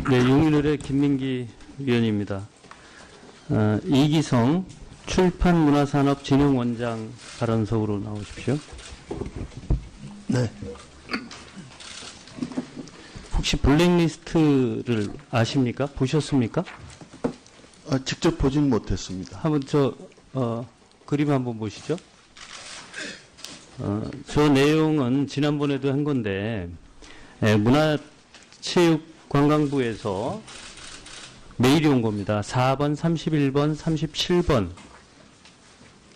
네, 용인을의 김민기 위원입니다. 이기성 출판문화산업진흥원장 발언석으로 나오십시오. 네. 혹시 블랙리스트를 아십니까? 보셨습니까? 직접 보진 못했습니다. 한번 그림 한번 보시죠. 저 내용은 지난번에도 한 건데, 문화체육관광부에서 메일이 온 겁니다. 4번, 31번, 37번,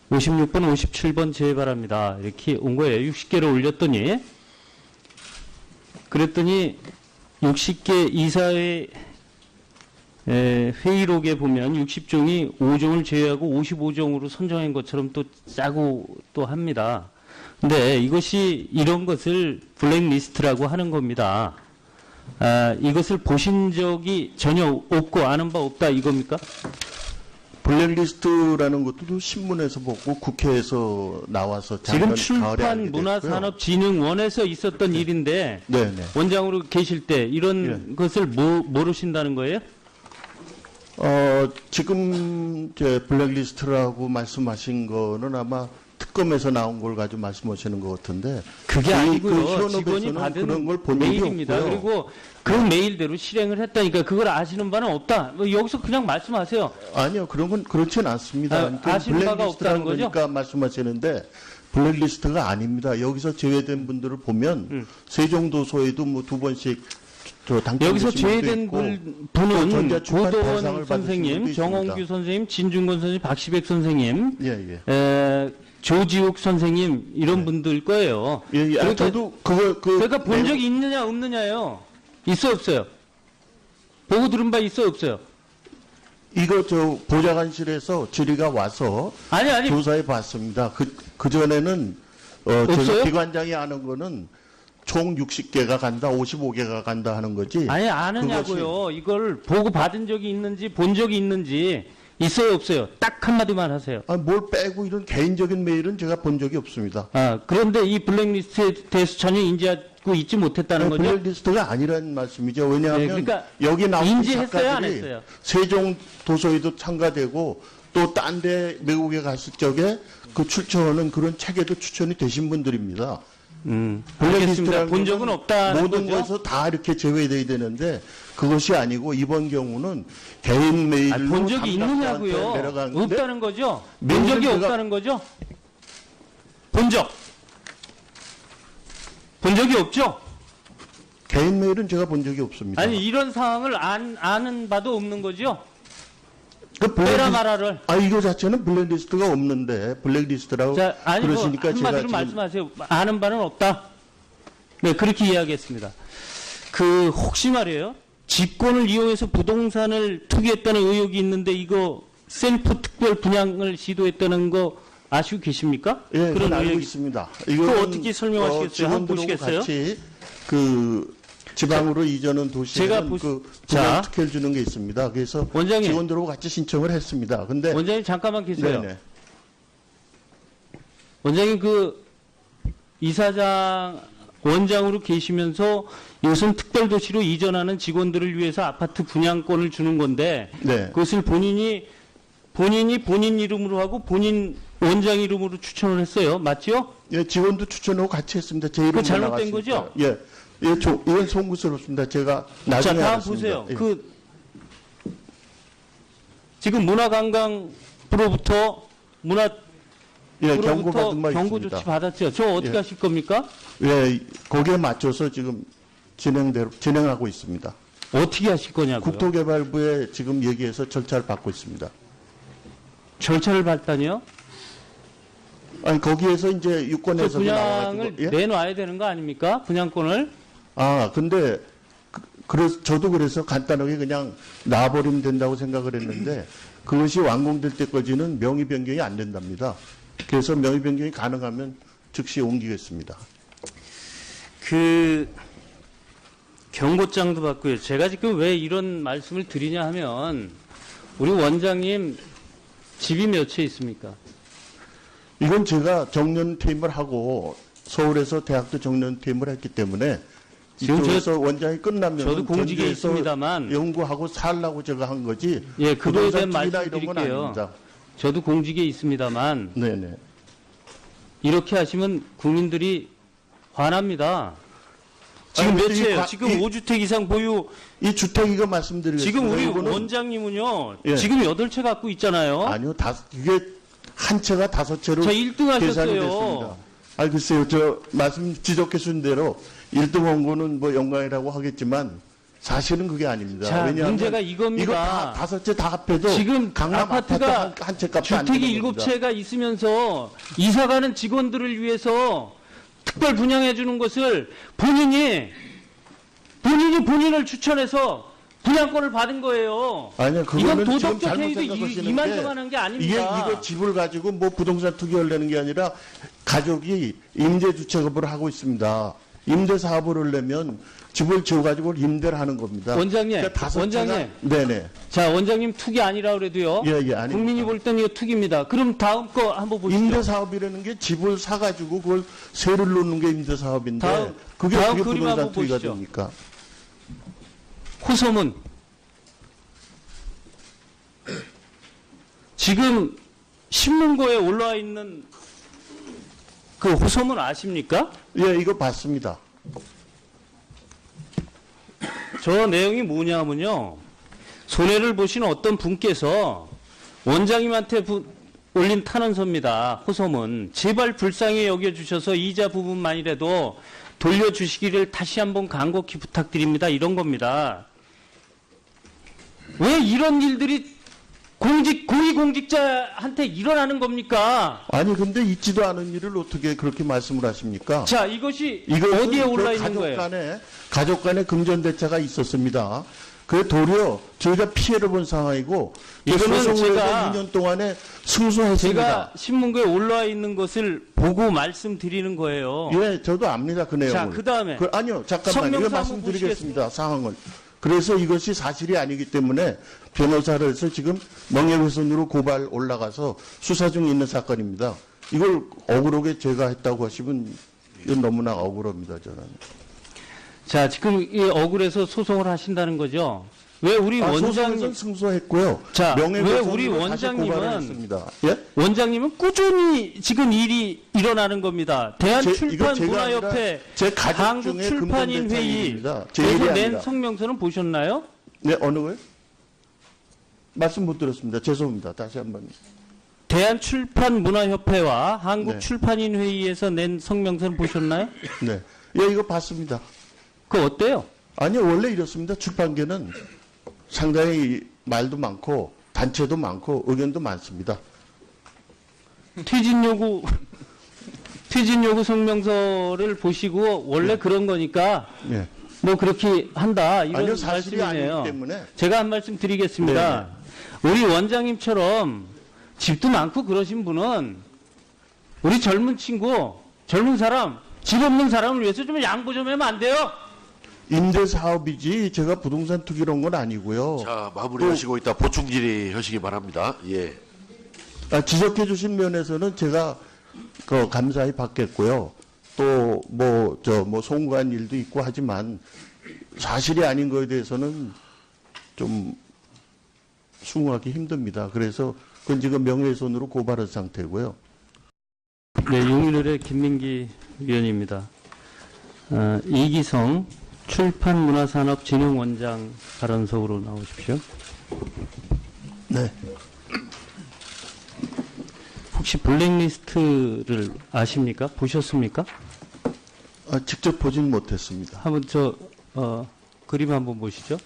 56번, 57번 제발합니다. 이렇게 온 거예요. 60개를 올렸더니, 그랬더니 60개 이사회 회의록에 보면 60종이 5종을 제외하고 55종으로 선정한 것처럼 또 짜고 또 합니다. 근데 이것이 이런 것을 블랙리스트라고 하는 겁니다. 이것을 보신 적이 전혀 없고 아는 바 없다 이겁니까? 블랙리스트라는 것도 신문에서 보고 국회에서 나와서 지금 가을에 알게 출판문화산업진흥원에서 있었던 일인데 네네. 원장으로 계실 때 이런 것을 모르신다는 거예요? 지금 이제 블랙리스트라고 말씀하신 거는 아마 특검에서 나온 걸 가지고 말씀하시는 것 같은데 그게 아니고요. 직원이 현업에서는 받은 그런 걸 본 적이 메일입니다. 없고요. 그리고 그 메일대로 실행을 했다니까 그걸 아시는 바는 없다. 뭐 여기서 그냥 말씀하세요. 아니요, 그런 건 그렇진 않습니다. 아시는 바가 없다는 거죠? 그러니까 말씀하시는데 블랙리스트가 아닙니다. 여기서 제외된 분들을 보면 세종도서에도 뭐 2번씩 여기서 제외된 분은 고도원 대상을 선생님, 받으신 분도 정홍규 있습니다. 선생님, 진중권 선생님, 박시백 선생님, 예. 조지욱 선생님 이런 분들 거예요. 예. 그러니까 저도 제가 본 적이 있느냐 없느냐요? 있어 없어요? 보고 들은 바 있어 없어요? 이거 보좌관실에서 질의가 와서 아니 조사해 봤습니다. 그 전에는 없어요? 제가 기관장이 아는 거는 총 60개가 간다, 55개가 간다 하는 거지. 아니 아느냐고요. 이걸 보고 받은 적이 있는지 본 적이 있는지 있어요 없어요? 딱 한마디만 하세요. 뭘 빼고 이런 개인적인 메일은 제가 본 적이 없습니다. 그런데 이 블랙리스트에 대해서 전혀 인지하고 있지 못했다는 거죠? 블랙리스트가 아니라는 말씀이죠. 왜냐하면 그러니까 여기 나온 인지했어요 안 작가들이 했어요? 세종 도서에도 참가되고 또 딴 데 외국에 갔을 적에 그 출처는 그런 책에도 추천이 되신 분들입니다. 알겠습니다. 본 적은 없다는 모든 거죠? 것에서 다 이렇게 제외돼야 되는데 그것이 아니고 이번 경우는 개인 메일로 본 적이 있느냐고요? 내려간 건데 없다는 거죠? 본 적이 제가- 없다는 거죠? 본 적이 없죠? 개인 메일은 제가 본 적이 없습니다. 아니 이런 상황을 아는 바도 없는 거죠? 그 빼라 말아를. 이거 자체는 블랙리스트가 없는데 블랙리스트라고 자, 아니 그러시니까 제가 한마디로 지금 말씀하세요. 아는 바는 없다. 네, 그렇게 이야기했습니다. 혹시 말이에요. 직권을 이용해서 부동산을 투기했다는 의혹이 있는데 이거 셀프 특별 분양을 시도했다는 거 아시고 계십니까? 예, 그건 알고 의혹이 있습니다. 그거 어떻게 설명하시겠어요? 한번 직원들하고 보시겠어요? 같이 지방으로 이전한 도시에는 분양 특혜를 주는 게 있습니다. 그래서 원장님. 직원들하고 같이 신청을 했습니다. 근데 원장님 잠깐만 계세요. 네네. 원장님 이사장 원장으로 계시면서 이것은 특별도시로 이전하는 직원들을 위해서 아파트 분양권을 주는 건데 네. 그것을 본인 이름으로 하고 본인 원장 이름으로 추천을 했어요. 맞죠? 예, 직원도 추천하고 같이 했습니다. 제 이름으로 잘못된 나갔으니까. 거죠? 예. 이건 송구스럽습니다. 제가 나중에 자, 다음 알았습니다. 보세요. 예. 지금 문화관광부로부터 경고 받은 바 경고 있습니다. 조치 받았죠. 저 어떻게 예. 하실 겁니까? 예, 거기에 맞춰서 지금 진행하고 있습니다. 어떻게 하실 거냐고요? 국토개발부에 지금 얘기해서 절차를 받고 있습니다. 절차를 밟다니요? 거기에서 이제 저 유권에서 분양을 내놔야 되는 거 아닙니까? 분양권을? 근데 저도 그래서 간단하게 그냥 놔버리면 된다고 생각을 했는데 그것이 완공될 때까지는 명의 변경이 안 된답니다. 그래서 명의 변경이 가능하면 즉시 옮기겠습니다. 경고장도 받고요. 제가 지금 왜 이런 말씀을 드리냐 하면 우리 원장님 집이 몇 채 있습니까? 이건 제가 정년 퇴임을 하고 서울에서 대학도 정년 퇴임을 했기 때문에 지금 이쪽에서 원장이 끝나면 저도 공직에 있습니다만 연구하고 살라고 제가 한 거지. 예, 그거에 대한 부동산 투기나 이런 건 말씀드릴게요. 아닙니다. 저도 공직에 있습니다만 네네. 이렇게 하시면 국민들이 화납니다. 지금 아니, 몇 이 채예요? 과- 지금 이- 5주택 이상 보유. 이 주택 이거 말씀드리겠습니다. 지금 우리 이거는 원장님은요. 예. 지금 8채 갖고 있잖아요. 아니요, 이게 한 채가 5채로 저 1등 계산이 하셨어요. 됐습니다. 아, 글쎄요, 저 말씀 지적해 준 대로 1등 한 거는 뭐 영광이라고 하겠지만 사실은 그게 아닙니다. 자, 왜냐하면 문제가 이겁니다. 이거 다 5채 다 합해도 지금 강남 아파트가 한 채 값이 안 주택이 되는 겁니다. 7채가 있으면서 이사가는 직원들을 위해서 특별 분양해 주는 것을 본인이 본인을 추천해서 분양권을 받은 거예요. 아니요, 이건 그거는 지금 도덕적 잘못 행위도 생각하시는 게 이만저만한 게 이게 아닙니다. 이거 집을 가지고 뭐 부동산 투기하려는 게 아니라 가족이 임대 주택업을 하고 있습니다. 임대 사업을 하려면 집을 지어가지고 임대를 하는 겁니다. 원장님, 그러니까 5채가 원장님. 네네. 자, 원장님 투기 아니라 그래도요. 예, 예, 아닙니다. 국민이 볼 땐 이거 투기입니다. 그럼 다음 거 한번 보시죠. 임대 사업이라는 게 집을 사가지고 그걸 세를 놓는 게 임대 사업인데 다음 그게 그림 부동산 한번 투기가 보시죠. 됩니까? 호소문. 지금 신문고에 올라와 있는 그 호소문 아십니까? 예, 이거 봤습니다. 저 내용이 뭐냐면요. 손해를 보신 어떤 분께서 원장님한테 올린 탄원서입니다. 호소문. 제발 불쌍히 여겨주셔서 이자 부분만이라도 돌려주시기를 다시 한번 간곡히 부탁드립니다. 이런 겁니다. 왜 이런 일들이 고위공직자한테 일어나는 겁니까? 아니 근데 있지도 않은 일을 어떻게 그렇게 말씀을 하십니까? 자, 이것이 이것은 어디에 올라 그 있는 거예요? 가족 간의 금전대차가 있었습니다. 그 도리어 저희가 피해를 본 상황이고 이거는 소송을 해서 제가 2년 동안에 승소했습니다. 제가 신문고에 올라와 있는 것을 보고 말씀드리는 거예요. 예, 저도 압니다 그 내용을. 자, 그다음에 아니요, 잠깐만 이거 성명서 한번 말씀드리겠습니다. 상황을. 그래서 이것이 사실이 아니기 때문에 변호사를 해서 지금 명예훼손으로 고발 올라가서 수사 중에 있는 사건입니다. 이걸 억울하게 제가 했다고 하시면 이건 너무나 억울합니다, 저는. 자, 지금 이 억울해서 소송을 하신다는 거죠? 왜 우리 소송에서 원장님, 승소했고요. 자, 왜 명예훼손으로 우리 다시 고발을 원장님은 했습니다. 예? 원장님은 꾸준히 지금 일이 일어나는 겁니다. 이거 대한출판 제가 문화협회 아니라 제 가족 중에 한국출판인 금전대차 회의에서 일입니다. 제 일이 낸 아니라. 성명서는 보셨나요? 네, 어느 거요? 말씀 못 들었습니다. 죄송합니다. 다시 한번. 대한출판 문화협회와 한국출판인 회의에서 낸 성명서는 보셨나요? 네. 예, 이거 봤습니다. 그거 어때요? 아니요, 원래 이렇습니다. 출판계는 상당히 말도 많고 단체도 많고 의견도 많습니다. 퇴진 요구 성명서를 보시고 원래 그런 거니까 예. 뭐 그렇게 한다 이런 아니요, 사실이 말씀이네요. 아니기 때문에. 제가 한 말씀 드리겠습니다. 우리 원장님처럼 집도 많고 그러신 분은 우리 젊은 친구, 젊은 사람, 집 없는 사람을 위해서 좀 양보 좀 하면 안 돼요? 임대 사업이지 제가 부동산 투기한 건 아니고요. 자, 마무리하시고 이따 보충 질의하시기 바랍니다. 예. 지적해 주신 면에서는 제가 감사히 받겠고요. 또 뭐 송구한 일도 있고 하지만 사실이 아닌 거에 대해서는 좀 수긍하기 힘듭니다. 그래서 그건 지금 명예훼손으로 고발한 상태고요. 네, 용인을의 김민기 위원입니다. 이기성 출판문화산업진흥원장 발언석으로 나오십시오. 네. 혹시 블랙리스트를 아십니까? 보셨습니까? 직접 보진 못했습니다. 한번 그림 한번 보시죠.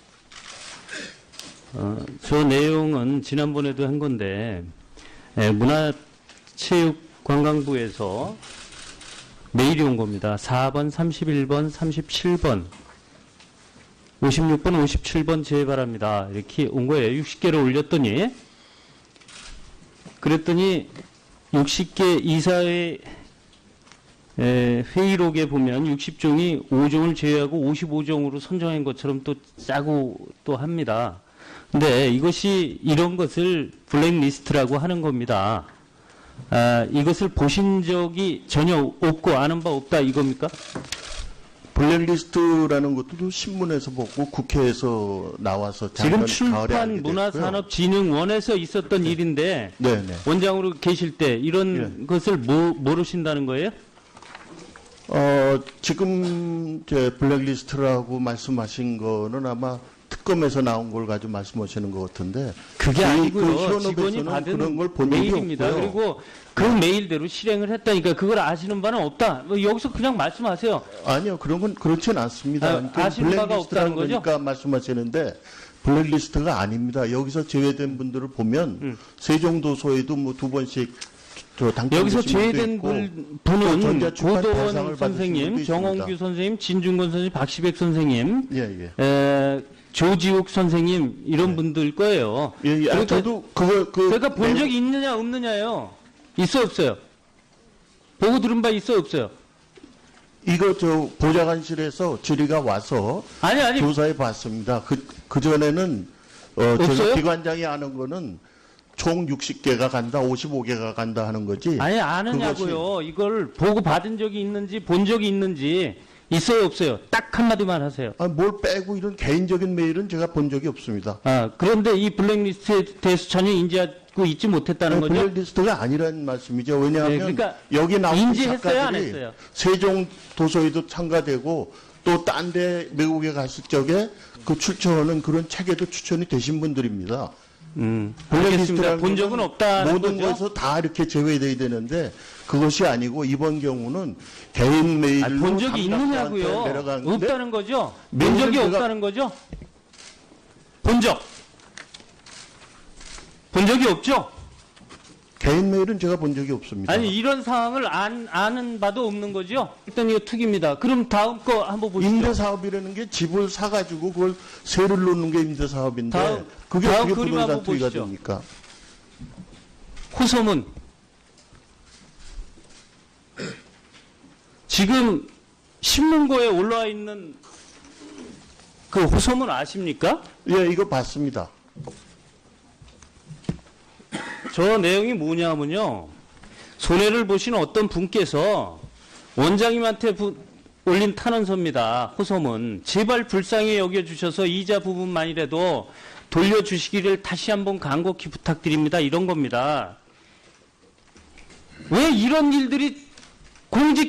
저 내용은 지난번에도 한 건데 문화체육관광부에서 메일이 온 겁니다. 4번, 31번, 37번, 56번, 57번 제발합니다. 이렇게 온 거예요. 60개를 올렸더니 그랬더니 60개 이사회 회의록에 보면 60종이 5종을 제외하고 55종으로 선정한 것처럼 또 짜고 또 합니다. 근데 이것이 이런 것을 블랙리스트라고 하는 겁니다. 이것을 보신 적이 전혀 없고 아는 바 없다 이겁니까? 블랙리스트라는 것도 신문에서 보고 국회에서 나와서 지금 작년 가을에 알게 출판 됐고요. 문화산업진흥원에서 있었던 일인데 네네. 원장으로 계실 때 이런 것을 모르신다는 거예요? 지금 제 블랙리스트라고 말씀하신 거는 아마 특검에서 나온 걸 가지고 말씀하시는 것 같은데 그게 아니고요. 현업에서는 직원이 받은 그런 걸 본 적이 메일입니다. 없고요. 그리고 그 메일대로 실행을 했다니까 그걸 아시는 바는 없다. 뭐 여기서 그냥 말씀하세요. 아니요, 그런 건 그렇지는 않습니다. 그러니까 아시는 바가 없다는 거죠? 그러니까 말씀하시는데 블랙리스트가 아닙니다. 여기서 제외된 분들을 보면 세종도서에도 뭐 2번씩 당첨되신 여기서 분도 제외된 있고, 또 분은 전자출판 대상을 고도원 받으신 선생님, 분도 정홍규 있습니다. 선생님, 진중권 선생님, 박시백 선생님, 예, 예. 조지욱 선생님 이런 분들 거예요. 예, 예. 그러니까 저도 그거 그러니까 본 적이 있느냐 없느냐요. 있어 없어요. 보고 들은 바 있어 없어요. 이거 보좌관실에서 질의가 와서 아니 조사해 봤습니다. 그 전에는 제가 없어요? 기관장이 아는 거는 총 60개가 간다, 55개가 간다 하는 거지. 아니 아느냐고요. 이걸 보고 받은 적이 있는지 본 적이 있는지 있어요 없어요. 딱 한마디만 하세요. 뭘 빼고 이런 개인적인 메일은 제가 본 적이 없습니다. 그런데 이 블랙리스트에 대해서 전혀 인지하고 있지 못했다는 거죠? 블랙리스트가 아니라는 말씀이죠. 왜냐하면 네, 그러니까 여기 나온 인지했어요, 안 작가들이 했어요? 세종 도서에도 참가되고 또 딴 데 외국에 갔을 적에 그 출처는 그런 책에도 추천이 되신 분들입니다. 알겠습니다. 본 적은 없다는 모든 거죠? 것에서 다 이렇게 제외돼야 되는데 그것이 아니고 이번 경우는 개인 메일로 본 적이 있느냐고요? 담당자한테 내려가는데 없다는 거죠? 본 메일을 적이 제가- 없다는 거죠? 본 적. 본 적이 없죠? 개인 메일은 제가 본 적이 없습니다. 아니 이런 상황을 아는 바도 없는 거죠? 일단 이거 투기입니다. 그럼 다음 거 한번 보시죠. 임대사업이라는 게 집을 사가지고 그걸 세를 놓는 게 임대사업인데 다음 그게 그림 부동산 한번 투기가 보시죠. 됩니까? 호소문. 지금 신문고에 올라와 있는 그 호소문 아십니까? 예, 이거 봤습니다. 저 내용이 뭐냐면요. 손해를 보신 어떤 분께서 원장님한테 올린 탄원서입니다. 호소문. 제발 불쌍히 여겨주셔서 이자 부분만이라도 돌려주시기를 다시 한번 간곡히 부탁드립니다. 이런 겁니다. 왜 이런 일들이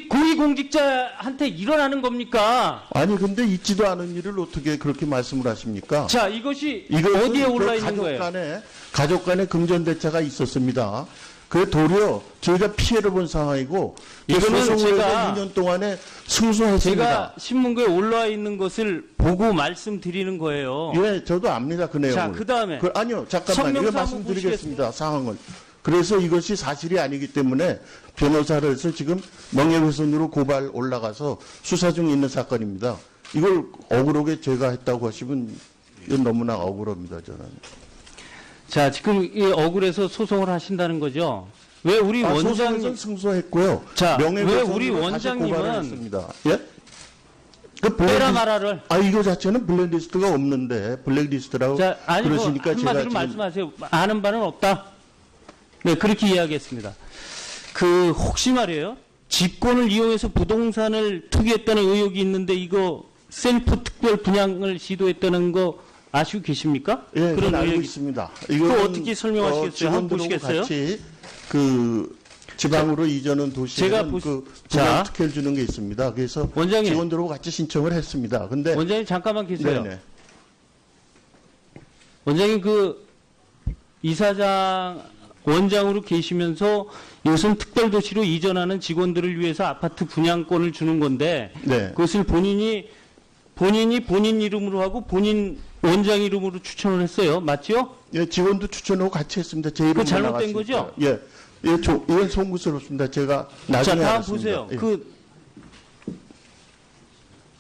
고위공직자한테 일어나는 겁니까? 아니 근데 있지도 않은 일을 어떻게 그렇게 말씀을 하십니까? 자, 이것이 이것은 어디에 올라 그 있는 거예요? 가족 간의 금전대차가 있었습니다. 그 도리어 저희가 피해를 본 상황이고 이거는 소송을 해서 제가- 2년 동안에 승소했습니다. 제가 신문고에 올라와 있는 것을 보고 말씀드리는 거예요. 예, 저도 압니다 그 내용을. 자, 그다음에 아니요, 잠깐만 이거 성명서 한번 말씀드리겠습니다. 상황을. 그래서 이것이 사실이 아니기 때문에 변호사를 해서 지금 명예훼손으로 고발 올라가서 수사 중에 있는 사건입니다. 이걸 억울하게 제가 했다고 하시면 이건 너무나 억울합니다, 저는. 자, 지금 이 억울해서 소송을 하신다는 거죠. 왜 우리 소송에서 원장님 승소했고요. 자, 명예훼손으로 왜 우리 다시 원장님은- 고발을 했습니다. 예? 그 빼라 말아를 이거 자체는 블랙리스트가 없는데 블랙리스트라고 자, 아니 뭐 그러시니까 제가 한마디로 지금 말씀하세요. 아는 바는 없다. 네, 그렇게 이야기했습니다. 그 혹시 말이에요. 직권을 이용해서 부동산을 투기했다는 의혹이 있는데 이거 셀프 특별 분양을 시도했다는 거 아시고 계십니까? 예, 그건 알고 의혹이 있습니다. 그거 어떻게 설명하시겠어요? 직원들하고 한번 보시겠어요? 같이 그 지방으로 이전한 제가 도시에는 그 자. 분양 특혜를 주는 게 있습니다. 그래서 원장님. 직원들하고 같이 신청을 했습니다. 근데 원장님 잠깐만 계세요. 네네. 원장님 그 이사장 원장으로 계시면서 이것은 특별도시로 이전하는 직원들을 위해서 아파트 분양권을 주는 건데 네. 그것을 본인 이름으로 하고 본인 원장 이름으로 추천을 했어요. 맞죠? 예, 직원도 추천하고 같이 했습니다. 제 이름 잘못된 거죠? 예, 이건 송구스럽습니다. 제가 자, 나중에 다음 알았습니다. 보세요. 예.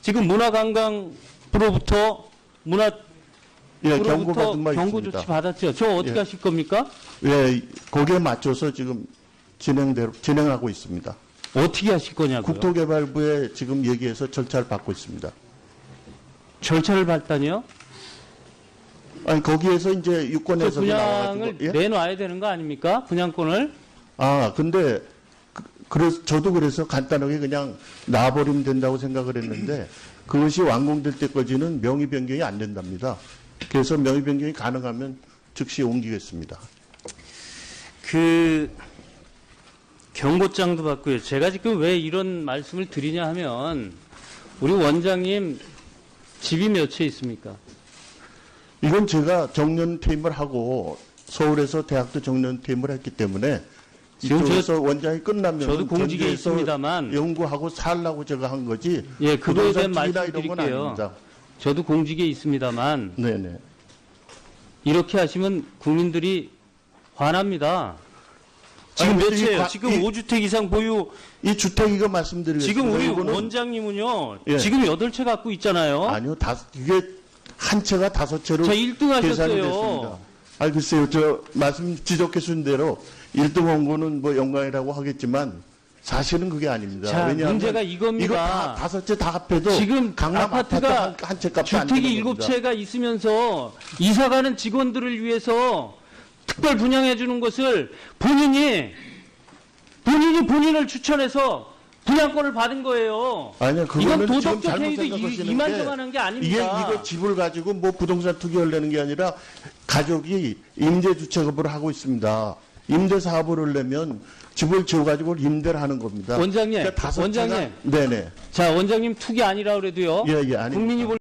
지금 문화관광부로부터 예, 경고받은 바 경고 있습니다. 조치 받았죠. 저 어떻게 예. 하실 겁니까? 예, 거기에 맞춰서 지금 진행하고 있습니다. 어떻게 하실 거냐고요? 국토개발부에 지금 얘기해서 절차를 받고 있습니다. 절차를 밟다니요? 아니 거기에서 이제 저 유권에서 분양을 나와가지고 예? 내놔야 되는 거 아닙니까? 분양권을? 근데 그래서 저도 그래서 간단하게 그냥 놔버리면 된다고 생각을 했는데 그것이 완공될 때까지는 명의 변경이 안 된답니다. 그래서 명의 변경이 가능하면 즉시 옮기겠습니다. 그 경고장도 받고요. 제가 지금 왜 이런 말씀을 드리냐 하면 우리 원장님 집이 몇 채 있습니까? 이건 제가 정년 퇴임을 하고 서울에서 대학도 정년 퇴임을 했기 때문에 지금 이쪽에서 원장이 끝나면 저도 공직에 전주에서 있습니다만 연구하고 살라고 제가 한 거지. 예, 그거에 대한 부동산 투기나 말씀 이런 건 드릴게요. 아닙니다. 저도 공직에 있습니다만 네네. 이렇게 하시면 국민들이 화납니다. 지금 아니, 몇 이 채예요? 과- 지금 이- 5주택 이상 보유. 이 주택 이거 말씀드리겠습니다. 지금 우리 이거는 원장님은요. 예. 지금 8채 갖고 있잖아요. 아니요, 이게 한 채가 5채로 자, 1등 계산이 하셨어요. 됐습니다. 아, 글쎄요, 저 말씀 지적해 준 대로 1등 한 거는 뭐 영광이라고 하겠지만 사실은 그게 아닙니다. 자, 왜냐하면 문제가 이겁니다. 이거 다 5채 다 합해도 지금 강남 아파트가 아파트 한 채 값도 안 되는 주택이 겁니다. 7채가 있으면서 이사 가는 직원들을 위해서 특별 분양해 주는 것을 본인이 본인을 추천해서 분양권을 받은 거예요. 아니요, 이건 그거는 지금 도덕적 잘못 행위도 생각하시는 이만저만한 게 아닙니다. 이거 집을 가지고 뭐 부동산 투기하려는 게 아니라 가족이 임대주택업을 하고 있습니다. 임대 사업을 하려면 집을 지어가지고 임대를 하는 겁니다. 원장님, 그러니까 5채가 원장님. 네네. 자, 원장님 투기 아니라 그래도요. 예, 아닙니다. 국민이 볼